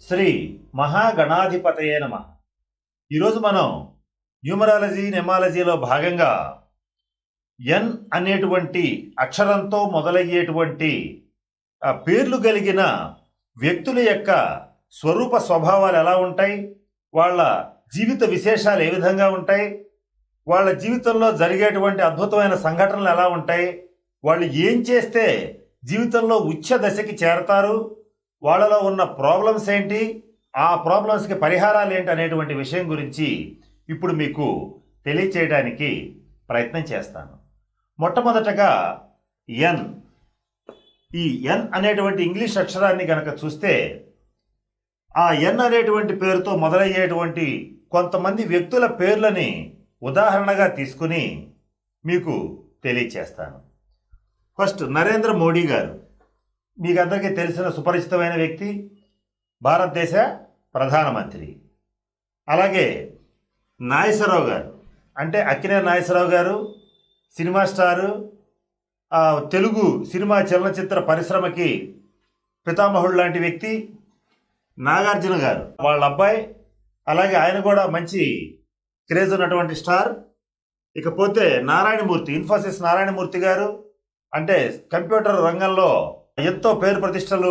శ్రీ మహాగణాధిపతయే నమః. ఈరోజు మనం న్యూమరాలజీ నెమాలజీలో భాగంగా ఎన్ అనేటువంటి అక్షరంతో మొదలయ్యేటువంటి పేర్లు కలిగిన వ్యక్తుల యొక్క స్వరూప స్వభావాలు ఎలా ఉంటాయి, వాళ్ళ జీవిత విశేషాలు ఏ విధంగా ఉంటాయి, వాళ్ళ జీవితంలో జరిగేటువంటి అద్భుతమైన సంఘటనలు ఎలా ఉంటాయి, వాళ్ళు ఏం చేస్తే జీవితంలో ఉచ్చ దశకి చేరతారు, వాళ్ళలో ఉన్న ప్రాబ్లమ్స్ ఏంటి, ఆ ప్రాబ్లమ్స్కి పరిహారాలు ఏంటి అనేటువంటి విషయం గురించి ఇప్పుడు మీకు తెలియచేయడానికి ప్రయత్నం చేస్తాను. మొట్టమొదటగా ఎన్. ఈ ఎన్ అనేటువంటి ఇంగ్లీష్ అక్షరాన్ని కనుక చూస్తే ఆ ఎన్ అనేటువంటి పేరుతో మొదలయ్యేటువంటి కొంతమంది వ్యక్తుల పేర్లని ఉదాహరణగా తీసుకుని మీకు తెలియచేస్తాను. ఫస్ట్ నరేంద్ర మోడీ గారు, మీకు అందరికీ తెలిసిన సుపరిచితమైన వ్యక్తి, భారతదేశ ప్రధానమంత్రి. అలాగే నాగేశ్వరరావు గారు, అంటే అక్కినేని నాగేశ్వరరావు గారు, సినిమా స్టారు, తెలుగు సినిమా చలనచిత్ర పరిశ్రమకి పితామహుడు లాంటి వ్యక్తి. నాగార్జున గారు వాళ్ళ అబ్బాయి, అలాగే ఆయన కూడా మంచి క్రేజ్ ఉన్నటువంటి స్టార్. ఇకపోతే నారాయణమూర్తి, ఇన్ఫోసిస్ నారాయణమూర్తి గారు, అంటే కంప్యూటర్ రంగంలో ఎంతో పేరు ప్రతిష్టలు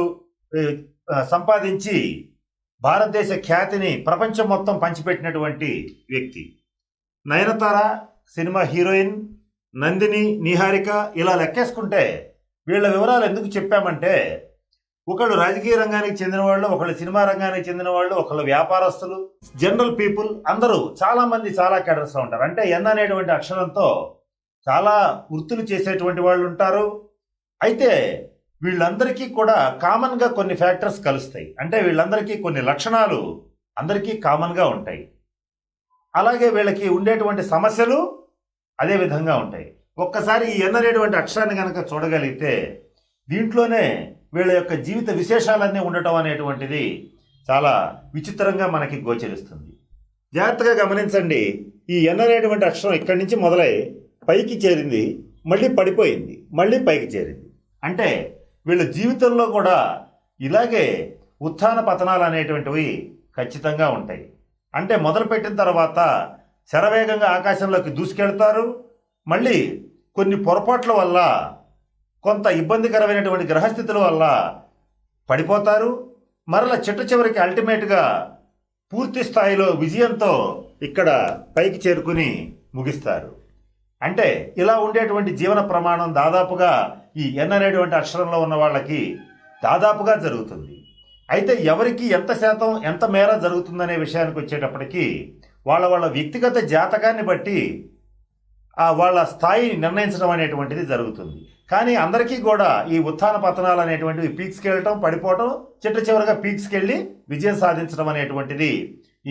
సంపాదించి భారతదేశ ఖ్యాతిని ప్రపంచం మొత్తం పంచిపెట్టినటువంటి వ్యక్తి. నయనతార సినిమా హీరోయిన్, నందిని, నిహారిక, ఇలా లెక్కేసుకుంటే వీళ్ళ వివరాలు ఎందుకు చెప్పామంటే, ఒకళ్ళు రాజకీయ రంగానికి చెందిన వాళ్ళు, ఒకళ్ళు సినిమా రంగానికి చెందిన వాళ్ళు, ఒకళ్ళు వ్యాపారస్తులు, జనరల్ పీపుల్, అందరూ చాలా మంది చాలా కేటర్స్లో ఉంటారు. అంటే ఎన్ అనేటువంటి అక్షరంతో చాలా వృత్తులు చేసేటువంటి వాళ్ళు ఉంటారు. అయితే వీళ్ళందరికీ కూడా కామన్గా కొన్ని ఫ్యాక్టర్స్ కలుస్తాయి. అంటే వీళ్ళందరికీ కొన్ని లక్షణాలు అందరికీ కామన్గా ఉంటాయి. అలాగే వీళ్ళకి ఉండేటువంటి సమస్యలు అదే విధంగా ఉంటాయి. ఒక్కసారి ఈ ఎన్ అనేటువంటి అక్షరాన్ని కనుక చూడగలిగితే దీంట్లోనే వీళ్ళ యొక్క జీవిత విశేషాలన్నీ ఉండటం అనేటువంటిది చాలా విచిత్రంగా మనకి గోచరిస్తుంది. జాగ్రత్తగా గమనించండి. ఈ ఎన్ అనేటువంటి అక్షరం ఇక్కడి నుంచి మొదలై పైకి చేరింది, మళ్ళీ పడిపోయింది, మళ్ళీ పైకి చేరింది. అంటే వీళ్ళ జీవితంలో కూడా ఇలాగే ఉత్థాన పతనాలు అనేటువంటివి ఖచ్చితంగా ఉంటాయి. అంటే మొదలుపెట్టిన తర్వాత శరవేగంగా ఆకాశంలోకి దూసుకెళ్తారు, మళ్ళీ కొన్ని పొరపాట్ల వల్ల, కొంత ఇబ్బందికరమైనటువంటి గ్రహస్థితుల వల్ల పడిపోతారు, మరలా చిట్ట చివరికి అల్టిమేట్గా పూర్తి స్థాయిలో విజయంతో ఇక్కడ పైకి చేరుకుని ముగిస్తారు. అంటే ఇలా ఉండేటువంటి జీవన ప్రమాణం దాదాపుగా ఈ ఎన్ అనేటువంటి అక్షరంలో ఉన్న వాళ్ళకి దాదాపుగా జరుగుతుంది. అయితే ఎవరికి ఎంత శాతం ఎంత మేర జరుగుతుందనే విషయానికి వచ్చేటప్పటికి వాళ్ళ వ్యక్తిగత జాతకాన్ని బట్టి వాళ్ళ స్థాయి నిర్ణయించడం అనేటువంటిది జరుగుతుంది. కానీ అందరికీ కూడా ఈ ఉత్థాన పతనాలు అనేటువంటివి పీక్స్కి వెళ్ళటం, పడిపోవటం, చిట్ట చివరిగా పీక్స్కి వెళ్ళి విజయం సాధించడం అనేటువంటిది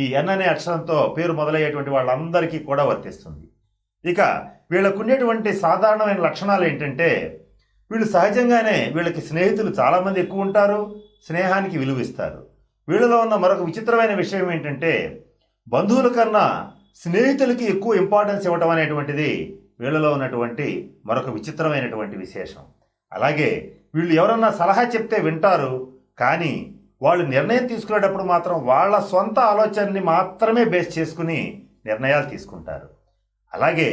ఈ ఎన్ అనే అక్షరంతో పేరు మొదలయ్యేటువంటి వాళ్ళందరికీ కూడా వర్తిస్తుంది. ఇక వీళ్ళకు ఉండేటువంటి సాధారణమైన లక్షణాలు ఏంటంటే, వీళ్ళు సహజంగానే వీళ్ళకి స్నేహితులు చాలామంది ఎక్కువ ఉంటారు, స్నేహానికి విలువిస్తారు. వీళ్ళలో ఉన్న మరొక విచిత్రమైన విషయం ఏంటంటే, బంధువుల కన్నా స్నేహితులకి ఎక్కువ ఇంపార్టెన్స్ ఇవ్వటం అనేటువంటిది వీళ్ళలో ఉన్నటువంటి మరొక విచిత్రమైనటువంటి విశేషం. అలాగే వీళ్ళు ఎవరన్నా సలహా చెప్తే వింటారు, కానీ వాళ్ళు నిర్ణయం తీసుకునేటప్పుడు మాత్రం వాళ్ళ సొంత ఆలోచనని మాత్రమే బేస్ చేసుకుని నిర్ణయాలు తీసుకుంటారు. అలాగే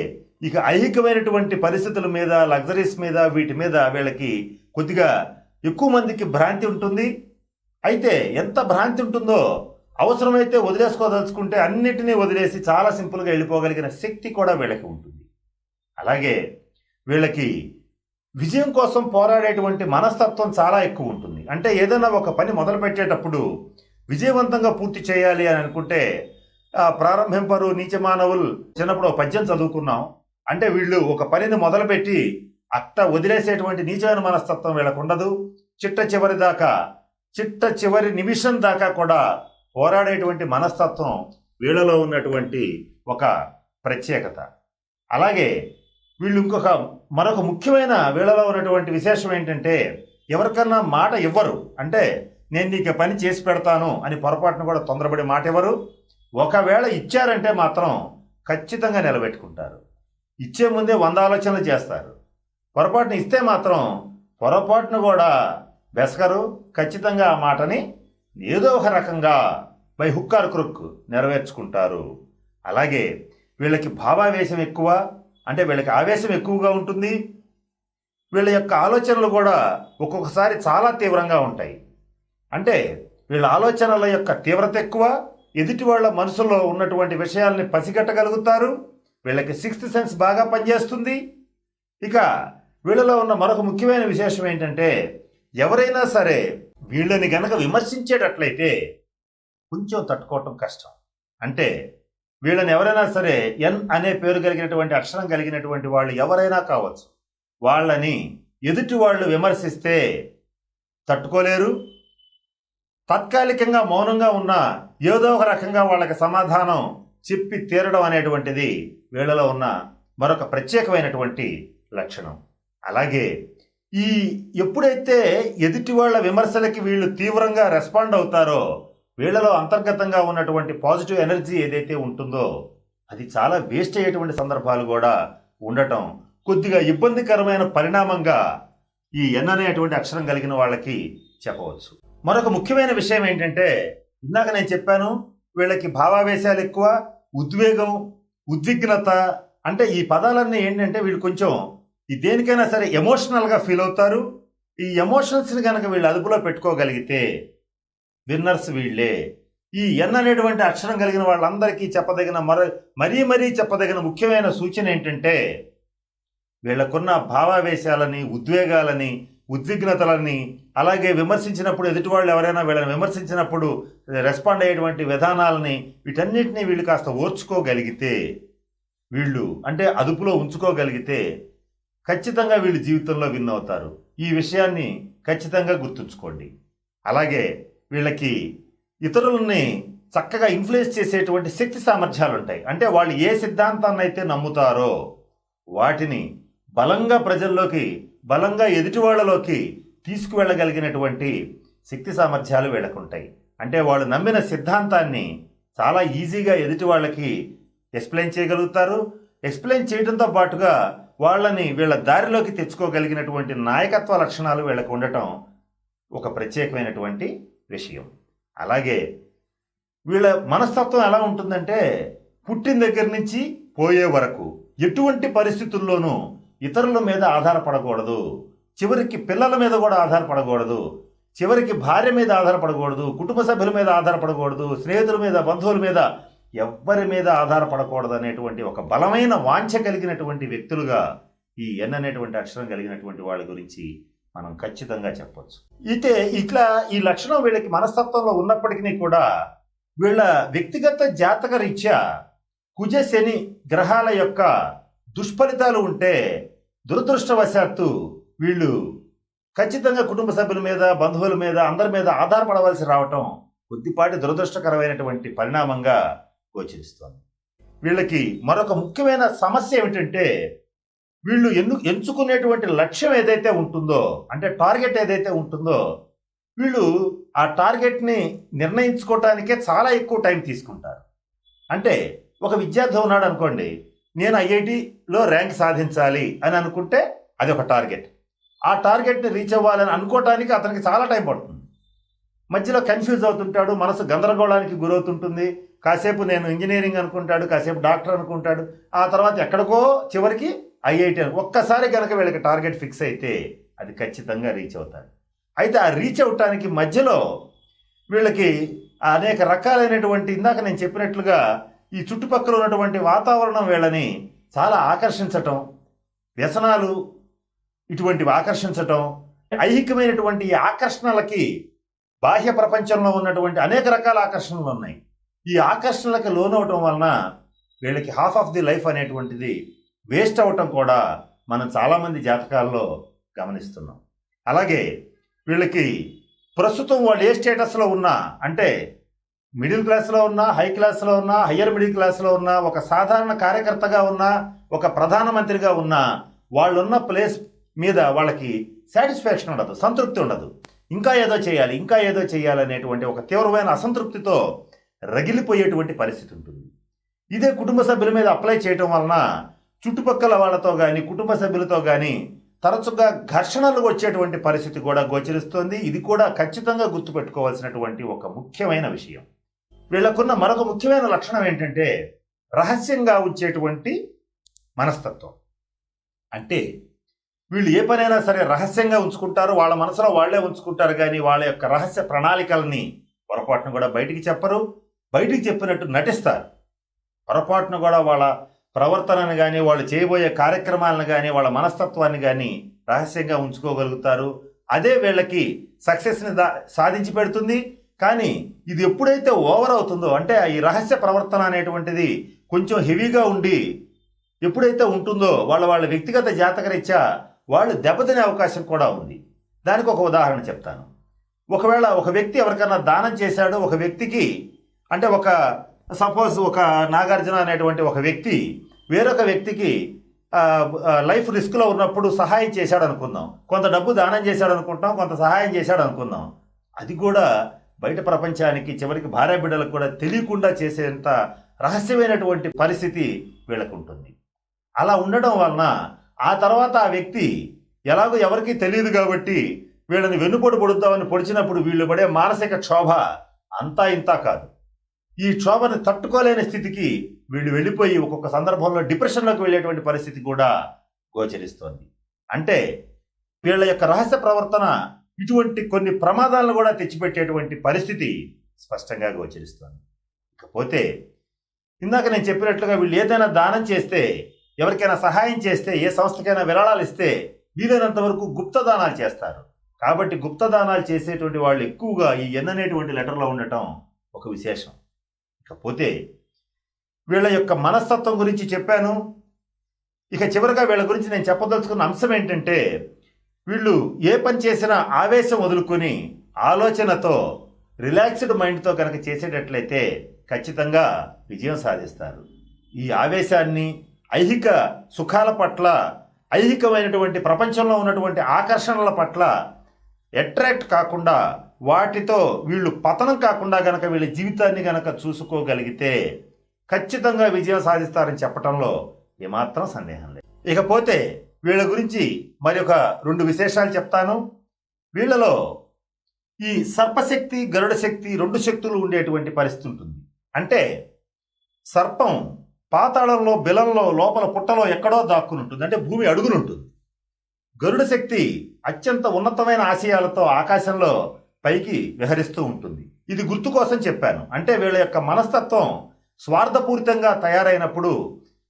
ఇక ఐహికమైనటువంటి పరిస్థితుల మీద, లగ్జరీస్ మీద, వీటి మీద వీళ్ళకి కొద్దిగా ఎక్కువ మందికి భ్రాంతి ఉంటుంది. అయితే ఎంత భ్రాంతి ఉంటుందో, అవసరమైతే వదిలేసుకోదలుచుకుంటే అన్నిటినీ వదిలేసి చాలా సింపుల్గా వెళ్ళిపోగలిగిన శక్తి కూడా వీళ్ళకి ఉంటుంది. అలాగే వీళ్ళకి విజయం కోసం పోరాడేటువంటి మనస్తత్వం చాలా ఎక్కువ ఉంటుంది. అంటే ఏదైనా ఒక పని మొదలు పెట్టేటప్పుడు విజయవంతంగా పూర్తి చేయాలి అని అనుకుంటే, ప్రారంభింపరు నీచ మానవులు చిన్నప్పుడు పద్యం చదువుకున్నాం. అంటే వీళ్ళు ఒక పనిని మొదలుపెట్టి అట్ట వదిలేసేటువంటి నీచమైన మనస్తత్వం వీళ్ళకు ఉండదు. చిట్ట చివరి నిమిషం దాకా కూడా పోరాడేటువంటి మనస్తత్వం వీళ్ళలో ఉన్నటువంటి ఒక ప్రత్యేకత. అలాగే వీళ్ళు మరొక ముఖ్యమైన వీళ్ళలో ఉన్నటువంటి విశేషం ఏంటంటే, ఎవరికన్నా మాట ఇవ్వరు. అంటే నేను నీకు పని చేసి పెడతాను అని పొరపాటును కూడా తొందరపడి మాట ఇవ్వరు. ఒకవేళ ఇచ్చారంటే మాత్రం ఖచ్చితంగా నిలబెట్టుకుంటారు. ఇచ్చే ముందే 100 ఆలోచనలు చేస్తారు. పొరపాటును ఇస్తే మాత్రం పొరపాటును కూడా బెసకరు, ఖచ్చితంగా ఆ మాటని ఏదో ఒక రకంగా బై హుక్ ఆర్ క్రుక్ నెరవేర్చుకుంటారు. అలాగే వీళ్ళకి భావావేశం ఎక్కువ, అంటే వీళ్ళకి ఆవేశం ఎక్కువగా ఉంటుంది. వీళ్ళ యొక్క ఆలోచనలు కూడా ఒక్కొక్కసారి చాలా తీవ్రంగా ఉంటాయి. అంటే వీళ్ళ ఆలోచనల యొక్క తీవ్రత ఎక్కువ, ఎదుటి వాళ్ళ మనసులో ఉన్నటువంటి విషయాల్ని పసిగట్టగలుగుతారు. వీళ్ళకి సిక్స్త్ సెన్స్ బాగా పనిచేస్తుంది. ఇక వీళ్ళలో ఉన్న మరొక ముఖ్యమైన విశేషం ఏంటంటే, ఎవరైనా సరే వీళ్ళని గనక విమర్శించేటట్లయితే కొంచెం తట్టుకోవటం కష్టం. అంటే వీళ్ళని ఎవరైనా సరే ఎన్ అనే పేరు కలిగినటువంటి అక్షరం కలిగినటువంటి వాళ్ళు ఎవరైనా కావచ్చు, వాళ్ళని ఎదుటి వాళ్ళు విమర్శిస్తే తట్టుకోలేరు. తాత్కాలికంగా మౌనంగా ఉన్న ఏదో ఒక రకంగా వాళ్ళకి సమాధానం చెప్పి తీరడం అనేటువంటిది వీళ్ళలో ఉన్న మరొక ప్రత్యేకమైనటువంటి లక్షణం. అలాగే ఎప్పుడైతే ఎదుటి వాళ్ళ విమర్శలకి వీళ్ళు తీవ్రంగా రెస్పాండ్ అవుతారో, వీళ్ళలో అంతర్గతంగా ఉన్నటువంటి పాజిటివ్ ఎనర్జీ ఏదైతే ఉంటుందో అది చాలా వేస్ట్ అయ్యేటువంటి సందర్భాలు కూడా ఉండటం కొద్దిగా ఇబ్బందికరమైన పరిణామంగా ఈ ఎన్ అనేటువంటి అక్షరం కలిగిన వాళ్ళకి చెప్పవచ్చు. మరొక ముఖ్యమైన విషయం ఏంటంటే, ఇందాక నేను చెప్పాను వీళ్ళకి భావావేశాలు ఎక్కువ, ఉద్వేగం, ఉద్విగ్నత, అంటే ఈ పదాలన్నీ ఏంటంటే వీళ్ళు కొంచెం దేనికైనా సరే ఎమోషనల్గా ఫీల్ అవుతారు. ఈ ఎమోషనల్స్ని కనుక వీళ్ళు అదుపులో పెట్టుకోగలిగితే విన్నర్స్ వీళ్ళే. ఈ ఎన్ అనేటువంటి అక్షరం కలిగిన వాళ్ళందరికీ చెప్పదగిన మరీ చెప్పదగిన ముఖ్యమైన సూచన ఏంటంటే, వీళ్ళకున్న భావావేశాలని, ఉద్వేగాలని, ఉద్విగ్నతలని, అలాగే విమర్శించినప్పుడు ఎదుటి వాళ్ళు ఎవరైనా వీళ్ళని విమర్శించినప్పుడు రెస్పాండ్ అయ్యేటువంటి విధానాలని, వీటన్నిటినీ వీళ్ళు కాస్త ఓర్చుకోగలిగితే, వీళ్ళు అంటే అదుపులో ఉంచుకోగలిగితే ఖచ్చితంగా వీళ్ళు జీవితంలో విన్ అవుతారు. ఈ విషయాన్ని ఖచ్చితంగా గుర్తుంచుకోండి. అలాగే వీళ్ళకి ఇతరులని చక్కగా ఇన్ఫ్లుయెన్స్ చేసేటువంటి శక్తి సామర్థ్యాలు ఉంటాయి. అంటే వాళ్ళు ఏ సిద్ధాంతాన్ని అయితే నమ్ముతారో వాటిని బలంగా ప్రజల్లోకి, బలంగా ఎదుటి వాళ్ళలోకి తీసుకువెళ్ళగలిగినటువంటి శక్తి సామర్థ్యాలు వీళ్ళకు ఉంటాయి. అంటే వాళ్ళు నమ్మిన సిద్ధాంతాన్ని చాలా ఈజీగా ఎదుటి వాళ్ళకి ఎక్స్ప్లెయిన్ చేయగలుగుతారు. ఎక్స్ప్లెయిన్ చేయడంతో పాటుగా వాళ్ళని వీళ్ళ దారిలోకి తెచ్చుకోగలిగినటువంటి నాయకత్వ లక్షణాలు వీళ్ళకు ఉండటం ఒక ప్రత్యేకమైనటువంటి విషయం. అలాగే వీళ్ళ మనస్తత్వం ఎలా ఉంటుందంటే, పుట్టిన దగ్గర నుంచి పోయే వరకు ఎటువంటి పరిస్థితుల్లోనూ ఇతరుల మీద ఆధారపడకూడదు, చివరికి పిల్లల మీద కూడా ఆధారపడకూడదు, చివరికి భార్య మీద ఆధారపడకూడదు, కుటుంబ సభ్యుల మీద ఆధారపడకూడదు, స్నేహితుల మీద, బంధువుల మీద, ఎవ్వరి మీద ఆధారపడకూడదు అనేటువంటి ఒక బలమైన వాంఛ కలిగినటువంటి వ్యక్తులుగా ఈ ఎన్ అనేటువంటి అక్షరం కలిగినటువంటి వాళ్ళ గురించి మనం ఖచ్చితంగా చెప్పొచ్చు. ఇట్లా ఈ లక్షణం వీళ్ళకి మనస్తత్వంలో ఉన్నప్పటికీ కూడా వీళ్ళ వ్యక్తిగత జాతక రీత్యా కుజ శని గ్రహాల యొక్క దుష్ఫలితాలు ఉంటే దురదృష్టవశాత్తు వీళ్ళు ఖచ్చితంగా కుటుంబ సభ్యుల మీద, బంధువుల మీద, అందరి మీద ఆధారపడవలసి రావటం కొద్దిపాటి దురదృష్టకరమైనటువంటి పరిణామంగా గోచరిస్తోంది. వీళ్ళకి మరొక ముఖ్యమైన సమస్య ఏమిటంటే, వీళ్ళు ఎంచుకునేటువంటి లక్ష్యం ఏదైతే ఉంటుందో, అంటే టార్గెట్ ఏదైతే ఉంటుందో, వీళ్ళు ఆ టార్గెట్ని నిర్ణయించుకోవటానికే చాలా ఎక్కువ టైం తీసుకుంటారు. అంటే ఒక విద్యార్థి ఉన్నాడు అనుకోండి, నేను ఐఐటిలో ర్యాంక్ సాధించాలి అని అనుకుంటే అది ఒక టార్గెట్. ఆ టార్గెట్ని రీచ్ అవ్వాలని అనుకోవటానికి అతనికి చాలా టైం పడుతుంది. మధ్యలో కన్ఫ్యూజ్ అవుతుంటాడు, మనసు గందరగోళానికి గురవుతుంటుంది. కాసేపు నేను ఇంజనీరింగ్ అనుకుంటాడు, కాసేపు డాక్టర్ అనుకుంటాడు, ఆ తర్వాత ఎక్కడికో చివరికి ఐఐటి. ఒక్కసారి కనుక వీళ్ళకి టార్గెట్ ఫిక్స్ అయితే అది ఖచ్చితంగా రీచ్ అవుతారు. అయితే ఆ రీచ్ అవటానికి మధ్యలో వీళ్ళకి అనేక రకాలైనటువంటి, ఇందాక నేను చెప్పినట్లుగా ఈ చుట్టుపక్కల ఉన్నటువంటి వాతావరణం వీళ్ళని చాలా ఆకర్షించటం, వ్యసనాలు ఇటువంటివి ఆకర్షించటం, ఐహికమైనటువంటి ఆకర్షణలకి బాహ్య ప్రపంచంలో ఉన్నటువంటి అనేక రకాల ఆకర్షణలు ఉన్నాయి. ఈ ఆకర్షణలకి లోనవటం వలన వీళ్ళకి హాఫ్ ఆఫ్ ది లైఫ్ అనేటువంటిది వేస్ట్ అవటం కూడా మనం చాలామంది జాతకాల్లో గమనిస్తున్నాం. అలాగే వీళ్ళకి ప్రస్తుతం వాళ్ళు ఏ స్టేటస్లో ఉన్నా, అంటే మిడిల్ క్లాస్లో ఉన్నా, హై క్లాస్లో ఉన్నా, హయ్యర్ మిడిల్ క్లాస్లో ఉన్నా, ఒక సాధారణ కార్యకర్తగా ఉన్నా, ఒక ప్రధానమంత్రిగా ఉన్నా, వాళ్ళున్న ప్లేస్ మీద వాళ్ళకి సాటిస్ఫాక్షన్ ఉండదు, సంతృప్తి ఉండదు. ఇంకా ఏదో చేయాలి అనేటువంటి ఒక తీవ్రమైన అసంతృప్తితో రగిలిపోయేటువంటి పరిస్థితి ఉంటుంది. ఇదే కుటుంబ సభ్యుల మీద అప్లై చేయటం వలన చుట్టుపక్కల వాళ్ళతో కానీ, కుటుంబ సభ్యులతో కానీ తరచుగా ఘర్షణలు వచ్చేటువంటి పరిస్థితి కూడా గోచరిస్తోంది. ఇది కూడా ఖచ్చితంగా గుర్తుపెట్టుకోవాల్సినటువంటి ఒక ముఖ్యమైన విషయం. వీళ్ళకున్న మరొక ముఖ్యమైన లక్షణం ఏంటంటే రహస్యంగా ఉంచేటువంటి మనస్తత్వం. అంటే వీళ్ళు ఏ పనైనా సరే రహస్యంగా ఉంచుకుంటారు, వాళ్ళ మనసులో వాళ్లే ఉంచుకుంటారు, కానీ వాళ్ళ యొక్క రహస్య ప్రణాళికల్ని పొరపాటును కూడా బయటికి చెప్పరు. బయటికి చెప్పినట్టు నటిస్తారు. పొరపాటును కూడా వాళ్ళ ప్రవర్తనను కానీ, వాళ్ళు చేయబోయే కార్యక్రమాలను కానీ, వాళ్ళ మనస్తత్వాన్ని కానీ రహస్యంగా ఉంచుకోగలుగుతారు. అదే వీళ్ళకి సక్సెస్ని సాధించి పెడుతుంది. కానీ ఇది ఎప్పుడైతే ఓవర్ అవుతుందో, అంటే ఈ రహస్య ప్రవర్తన అనేటువంటిది కొంచెం హెవీగా ఉండి ఎప్పుడైతే ఉంటుందో వాళ్ళ వ్యక్తిగత జాతకరీత్యా వాళ్ళు దెబ్బతినే అవకాశం కూడా ఉంది. దానికి ఒక ఉదాహరణ చెప్తాను. ఒకవేళ ఒక వ్యక్తి ఎవరికైనా దానం చేశాడు, ఒక వ్యక్తికి, అంటే ఒక సపోజ్ ఒక నాగార్జున అనేటువంటి ఒక వ్యక్తి వేరొక వ్యక్తికి లైఫ్ రిస్క్లో ఉన్నప్పుడు సహాయం చేశాడు అనుకుందాం. కొంత డబ్బు దానం చేశాడు అనుకుంటాం, కొంత సహాయం చేశాడు అనుకుందాం. అది కూడా బయట ప్రపంచానికి, చివరికి భార్య బిడ్డలకు కూడా తెలియకుండా చేసేంత రహస్యమైనటువంటి పరిస్థితి వీళ్ళకు ఉంటుంది. అలా ఉండడం వలన ఆ తర్వాత ఆ వ్యక్తి ఎలాగో ఎవరికీ తెలియదు కాబట్టి వీళ్ళని వెన్నుపోటు పొడుద్దామని పొడిచినప్పుడు వీళ్ళు పడే మానసిక క్షోభ అంతా ఇంతా కాదు. ఈ క్షోభని తట్టుకోలేని స్థితికి వీళ్ళు వెళ్ళిపోయి ఒక్కొక్క సందర్భంలో డిప్రెషన్లోకి వెళ్ళేటువంటి పరిస్థితి కూడా గోచరిస్తోంది. అంటే వీళ్ళ యొక్క రహస్య ప్రవర్తన ఇటువంటి కొన్ని ప్రమాదాలను కూడా తెచ్చిపెట్టేటువంటి పరిస్థితి స్పష్టంగా గోచరిస్తోంది. ఇకపోతే ఇందాక నేను చెప్పినట్లుగా వీళ్ళు ఏదైనా దానం చేస్తే, ఎవరికైనా సహాయం చేస్తే, ఏ సంస్థకైనా విరాళాలు ఇస్తే వీలైనంత వరకు గుప్తదానాలు చేస్తారు. కాబట్టి గుప్తదానాలు చేసేటువంటి వాళ్ళు ఎక్కువగా ఈ ఎన్ అనేటువంటి లెటర్లో ఉండటం ఒక విశేషం. ఇకపోతే వీళ్ళ యొక్క మనస్తత్వం గురించి చెప్పాను. ఇక చివరిగా వీళ్ళ గురించి నేను చెప్పదలుచుకున్న అంశం ఏంటంటే, వీళ్ళు ఏ పని చేసినా ఆవేశం వదులుకొని ఆలోచనతో రిలాక్స్డ్ మైండ్తో కనుక చేసేటట్లయితే ఖచ్చితంగా విజయం సాధిస్తారు. ఈ ఆవేశాన్ని ఐహిక సుఖాల పట్ల, ఐహికమైనటువంటి ప్రపంచంలో ఉన్నటువంటి ఆకర్షణల పట్ల అట్రాక్ట్ కాకుండా, వాటితో వీళ్ళు పతనం కాకుండా గనక వీళ్ళ జీవితాన్ని గనక చూసుకోగలిగితే ఖచ్చితంగా విజయం సాధిస్తారని చెప్పడంలో ఏమాత్రం సందేహం లేదు. ఇకపోతే వీళ్ళ గురించి మరి ఒక 2 విశేషాలు చెప్తాను. వీళ్ళలో ఈ సర్పశక్తి, గరుడ శక్తి 2 శక్తులు ఉండేటువంటి పరిస్థితి ఉంటుంది. అంటే సర్పం పాతాళంలో, బిలంలో, లోపల పుట్టలో ఎక్కడో దాక్కుని ఉంటుంది, అంటే భూమి అడుగునుంటుంది. గరుడ శక్తి అత్యంత ఉన్నతమైన ఆశయాలతో ఆకాశంలో పైకి విహరిస్తూ ఉంటుంది. ఇది గుర్తు కోసం చెప్పాను. అంటే వీళ్ళ యొక్క మనస్తత్వం స్వార్థపూరితంగా తయారైనప్పుడు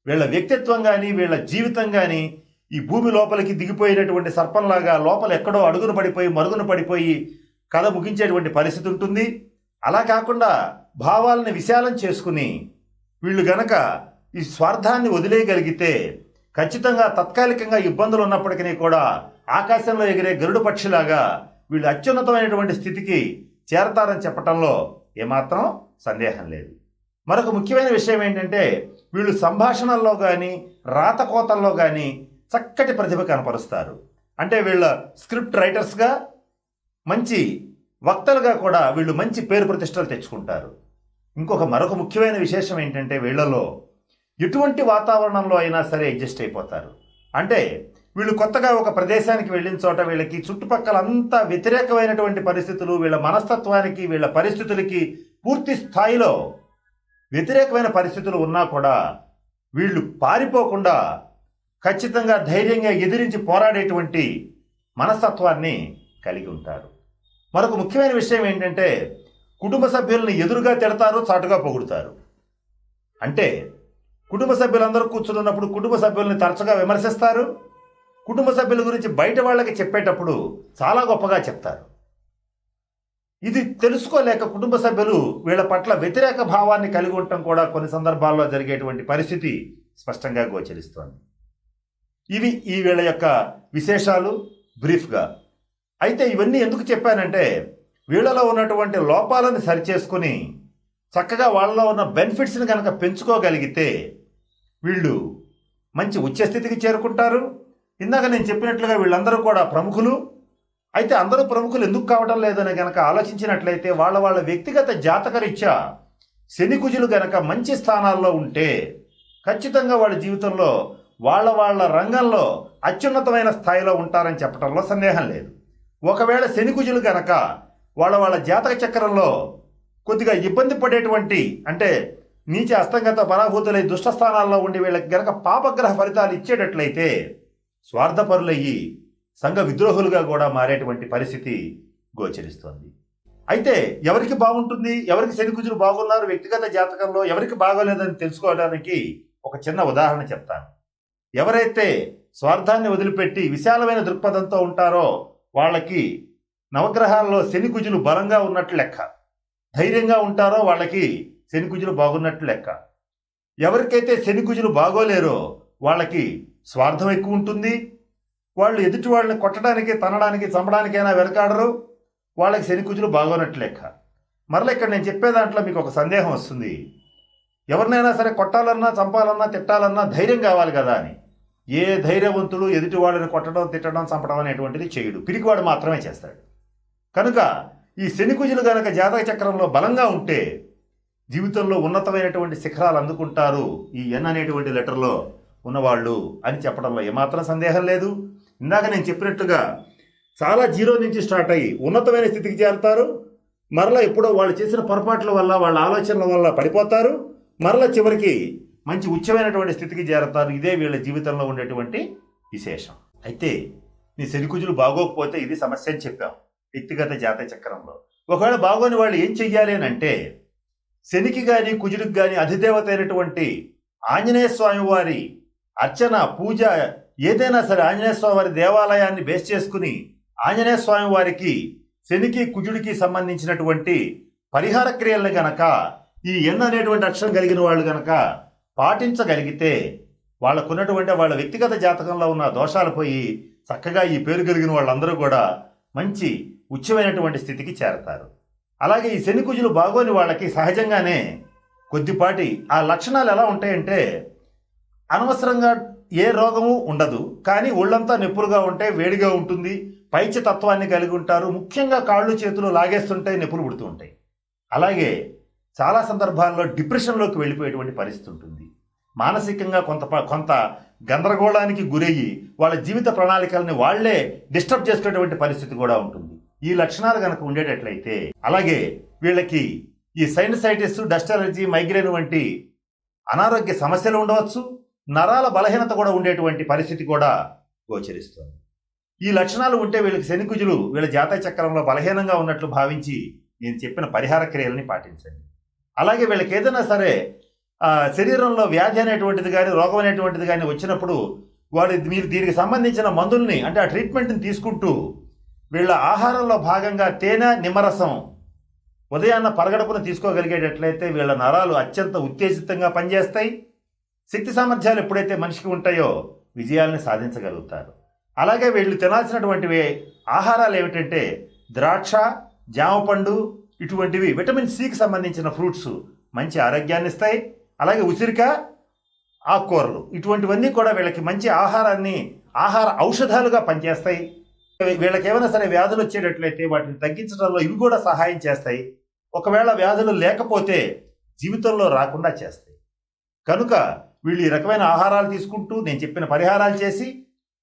వీళ్ళ వ్యక్తిత్వం కానీ, వీళ్ళ జీవితం కానీ ఈ భూమి లోపలికి దిగిపోయినటువంటి సర్పంలాగా లోపల ఎక్కడో అడుగున పడిపోయి, మరుగున పడిపోయి కథ ముగించేటువంటి పరిస్థితి ఉంటుంది. అలా కాకుండా భావాలని విశాలం చేసుకుని వీళ్ళు గనక ఈ స్వార్థాన్ని వదిలేయగలిగితే ఖచ్చితంగా తాత్కాలికంగా ఇబ్బందులు ఉన్నప్పటికీ కూడా ఆకాశంలో ఎగిరే గరుడు పక్షిలాగా వీళ్ళు అత్యున్నతమైనటువంటి స్థితికి చేరతారని చెప్పటంలో ఏమాత్రం సందేహం లేదు. మరొక ముఖ్యమైన విషయం ఏంటంటే, వీళ్ళు సంభాషణల్లో కానీ, రాతకోతల్లో కానీ చక్కటి ప్రతిభ కనపరుస్తారు. అంటే వీళ్ళ స్క్రిప్ట్ రైటర్స్గా, మంచి వక్తలుగా కూడా వీళ్ళు మంచి పేరు ప్రతిష్టలు తెచ్చుకుంటారు. మరొక ముఖ్యమైన విశేషం ఏంటంటే, వీళ్ళలో ఎటువంటి వాతావరణంలో అయినా సరే అడ్జస్ట్ అయిపోతారు. అంటే వీళ్ళు కొత్తగా ఒక ప్రదేశానికి వెళ్ళిన చోట వీళ్ళకి చుట్టుపక్కల అంతా వ్యతిరేకమైనటువంటి పరిస్థితులు, వీళ్ళ మనస్తత్వానికి, వీళ్ళ పరిస్థితులకి పూర్తి స్థాయిలో వ్యతిరేకమైన పరిస్థితులు ఉన్నా కూడా వీళ్ళు పారిపోకుండా ఖచ్చితంగా ధైర్యంగా ఎదిరించి పోరాడేటువంటి మనస్తత్వాన్ని కలిగి ఉంటారు. మరొక ముఖ్యమైన విషయం ఏంటంటే, కుటుంబ సభ్యులను ఎదురుగా తిడతారు, చాటుగా పొగుడుతారు. అంటే కుటుంబ సభ్యులందరూ కూర్చున్నప్పుడు కుటుంబ సభ్యుల్ని తరచుగా విమర్శిస్తారు. కుటుంబ సభ్యుల గురించి బయట వాళ్ళకి చెప్పేటప్పుడు చాలా గొప్పగా చెప్తారు. ఇది తెలుసుకోలేక కుటుంబ సభ్యులు వీళ్ళ పట్ల వ్యతిరేక భావాన్ని కలిగి ఉండటం కూడా కొన్ని సందర్భాల్లో జరిగేటువంటి పరిస్థితి స్పష్టంగా గోచరిస్తోంది. ఇవి ఈ వీళ్ళ యొక్క విశేషాలు బ్రీఫ్గా. అయితే ఇవన్నీ ఎందుకు చెప్పానంటే, వీళ్ళలో ఉన్నటువంటి లోపాలను సరిచేసుకుని చక్కగా వాళ్ళలో ఉన్న బెనిఫిట్స్ని కనుక పెంచుకోగలిగితే వీళ్ళు మంచి ఉచ్చస్థితికి చేరుకుంటారు. ఇందాక నేను చెప్పినట్లుగా వీళ్ళందరూ కూడా ప్రముఖులు. అయితే అందరూ ప్రముఖులు ఎందుకు కావడం లేదని గనక ఆలోచించినట్లయితే, వాళ్ళ వ్యక్తిగత జాతకరీత్యా శని కుజులు గనక మంచి స్థానాల్లో ఉంటే ఖచ్చితంగా వాళ్ళ జీవితంలో వాళ్ళ రంగంలో అత్యున్నతమైన స్థాయిలో ఉంటారని చెప్పడంలో సందేహం లేదు. ఒకవేళ శని కుజులు గనక వాళ్ళ జాతక చక్రంలో కొద్దిగా ఇబ్బంది పడేటువంటి, అంటే నీచ అస్తంగత పరాభూతులై దుష్ట స్థానాల్లో ఉండి వీళ్ళకి గనక పాపగ్రహ ఫలితాలు ఇచ్చేటట్లయితే స్వార్థపరులయ్యి సంఘ విద్రోహులుగా కూడా మారేటువంటి పరిస్థితి గోచరిస్తోంది. అయితే ఎవరికి బాగుంటుంది, ఎవరికి శని కుజులు బాగున్నారు వ్యక్తిగత జాతకంలో, ఎవరికి బాగోలేదని తెలుసుకోవడానికి ఒక చిన్న ఉదాహరణ చెప్తాను. ఎవరైతే స్వార్థాన్ని వదిలిపెట్టి విశాలమైన దృక్పథంతో ఉంటారో వాళ్ళకి నవగ్రహాల్లో శని కుజులు బలంగా ఉన్నట్లు లెక్క. ధైర్యంగా ఉంటారో వాళ్ళకి శని కుజులు బాగున్నట్లు లెక్క. ఎవరికైతే శని కుజులు బాగోలేరో వాళ్ళకి స్వార్థం ఎక్కువ ఉంటుంది. వాళ్ళు ఎదుటి వాళ్ళని కొట్టడానికి, తనడానికి, చంపడానికైనా వెనకాడరు. వాళ్ళకి శని కుజులు బాగోనట్లు లెక్క. మరలా ఇక్కడ నేను చెప్పే దాంట్లో మీకు ఒక సందేహం వస్తుంది. ఎవరినైనా సరే కొట్టాలన్నా, చంపాలన్నా, తిట్టాలన్నా ధైర్యం కావాలి కదా అని. ఏ ధైర్యవంతుడు ఎదుటి వాళ్ళని కొట్టడం, తిట్టడం, చంపడం అనేటువంటిది చేయడు. పిరికివాడు మాత్రమే చేస్తాడు. కనుక ఈ శని కుజులు గనక జాతక చక్రంలో బలంగా ఉంటే జీవితంలో ఉన్నతమైనటువంటి శిఖరాలు అందుకుంటారు ఈ ఎన్ అనేటువంటి లెటర్లో ఉన్నవాళ్ళు అని చెప్పడంలో ఏమాత్రం సందేహం లేదు. ఇందాక నేను చెప్పినట్టుగా చాలా జీరో నుంచి స్టార్ట్ అయ్యి ఉన్నతమైన స్థితికి చేరుతారు. మరలా ఎప్పుడో వాళ్ళు చేసిన పొరపాట్ల వల్ల, వాళ్ళ ఆలోచనల వల్ల పడిపోతారు. మరలా చివరికి మంచి ఉచ్చమైనటువంటి స్థితికి చేరుతారు. ఇదే వీళ్ళ జీవితంలో ఉండేటువంటి విశేషం. అయితే నీ శని కుజులు బాగోకపోతే ఇది సమస్య అని చెప్పాం వ్యక్తిగత జాతక చక్రంలో. ఒకవేళ బాగోని వాళ్ళు ఏం చెయ్యాలి అని అంటే, శనికి కానీ కుజుడికి కానీ అధిదేవత అయినటువంటి ఆంజనేయ స్వామి వారి అర్చన, పూజ ఏదైనా సరే ఆంజనేయ స్వామి వారి దేవాలయాన్ని బేస్ చేసుకుని ఆంజనేయ స్వామి వారికి శనికి కుజుడికి సంబంధించినటువంటి పరిహార క్రియలను గనక ఈ ఎన్ అనేటువంటి అక్షరం కలిగిన వాళ్ళు గనక పాటించగలిగితే వాళ్ళకున్నటువంటి వాళ్ళ వ్యక్తిగత జాతకంలో ఉన్న దోషాలు పోయి చక్కగా ఈ పేరు కలిగిన వాళ్ళందరూ కూడా మంచి ఉచ్చమైనటువంటి స్థితికి చేరతారు. అలాగే ఈ శని కుజులు బాగోని వాళ్ళకి సహజంగానే కొద్దిపాటి ఆ లక్షణాలు ఎలా ఉంటాయంటే, అనవసరంగా ఏ రోగము ఉండదు, కానీ ఒళ్ళంతా నొప్పులుగా ఉంటే, వేడిగా ఉంటుంది, పైచ్య తత్వాన్ని కలిగి ఉంటారు. ముఖ్యంగా కాళ్ళు చేతులు లాగేస్తుంటాయి, నొప్పులు పుడుతూ ఉంటాయి. అలాగే చాలా సందర్భాల్లో డిప్రెషన్లోకి వెళ్ళిపోయేటువంటి పరిస్థితి ఉంటుంది. మానసికంగా కొంత గందరగోళానికి గురయ్యి వాళ్ళ జీవిత ప్రణాళికల్ని వాళ్లే డిస్టర్బ్ చేసుకునేటువంటి పరిస్థితి కూడా ఉంటుంది. ఈ లక్షణాలు కనుక ఉండేటట్లయితే, అలాగే వీళ్ళకి ఈ సైనసైటిస్, డస్ట్ అలర్జీ, మైగ్రేన్ వంటి అనారోగ్య సమస్యలు ఉండవచ్చు. నరాల బలహీనత కూడా ఉండేటువంటి పరిస్థితి కూడా గోచరిస్తుంది. ఈ లక్షణాలు ఉంటే వీళ్ళకి శని కుజులు వీళ్ళ జాతక చక్రంలో బలహీనంగా ఉన్నట్లు భావించి నేను చెప్పిన పరిహార క్రియలని పాటించండి. అలాగే వీళ్ళకి ఏదైనా సరే శరీరంలో వ్యాధి అనేటువంటిది కానీ, రోగం అనేటువంటిది కానీ వచ్చినప్పుడు మీరు దీనికి సంబంధించిన మందుల్ని, అంటే ఆ ట్రీట్మెంట్ని తీసుకుంటూ వీళ్ళ ఆహారంలో భాగంగా తేనె, నిమ్మరసం ఉదయాన్న పరగడుపున తీసుకోగలిగేటట్లయితే వీళ్ళ నరాలు అత్యంత ఉత్తేజితంగా పనిచేస్తాయి. శక్తి సామర్థ్యాలు ఎప్పుడైతే మనిషికి ఉంటాయో విజయాల్ని సాధించగలుగుతారు. అలాగే వీళ్ళు తినాల్సినటువంటివి ఆహారాలు ఏమిటంటే ద్రాక్ష, జామపండు, ఇటువంటివి విటమిన్ సికి సంబంధించిన ఫ్రూట్స్ మంచి ఆరోగ్యాన్ని ఇస్తాయి. అలాగే ఉసిరిక, ఆకుకూరలు, ఇటువంటివన్నీ కూడా వీళ్ళకి మంచి ఆహార ఔషధాలుగా పనిచేస్తాయి. వీళ్ళకి ఏమైనా సరే వ్యాధులు వచ్చేటట్లయితే వాటిని తగ్గించడంలో ఇవి కూడా సహాయం చేస్తాయి. ఒకవేళ వ్యాధులు లేకపోతే జీవితంలో రాకుండా చేస్తాయి. కనుక వీళ్ళు ఈ రకమైన ఆహారాలు తీసుకుంటూ నేను చెప్పిన పరిహారాలు చేసి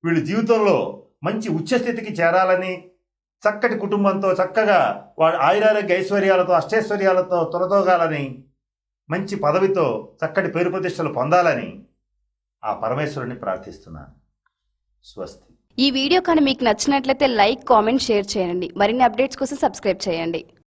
వీళ్ళు జీవితంలో మంచి ఉచ్చస్థితికి చేరాలని, చక్కటి కుటుంబంతో చక్కగా వాడి ఆయురారోగ్య ఐశ్వర్యాలతో, అష్టైశ్వర్యాలతో తొలతోగాలని, మంచి పదవితో చక్కటి పేరు ప్రతిష్టలు పొందాలని ఆ పరమేశ్వరుని ప్రార్థిస్తున్నాను. స్వస్తి. ఈ వీడియో కానీ మీకు నచ్చినట్లయితే లైక్, కామెంట్, షేర్ చేయండి. మరిన్ని అప్డేట్స్ కోసం సబ్స్క్రైబ్ చేయండి.